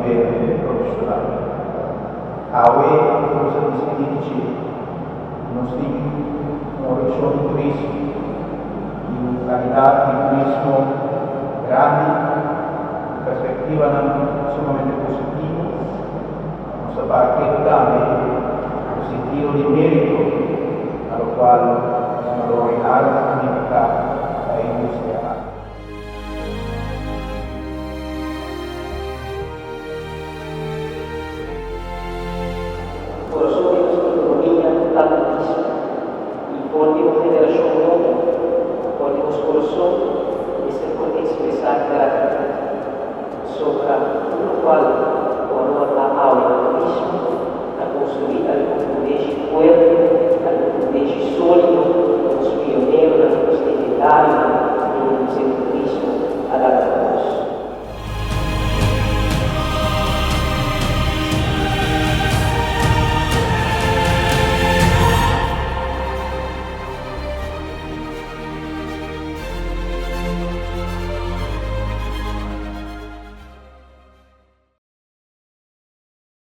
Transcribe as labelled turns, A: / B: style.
A: livello professionale. AUE cosa distingue nos tem uma região de turismo e uma qualidade de turismo grande, perspectiva sumamente positiva. Nossa parte também o sentido de mérito, ao qual se valorizar a indústria.
B: Corazón de nuestra economía tantísimo y ponemos generación nueva, ponemos corazón y se puede expresar gratitud sobre lo cual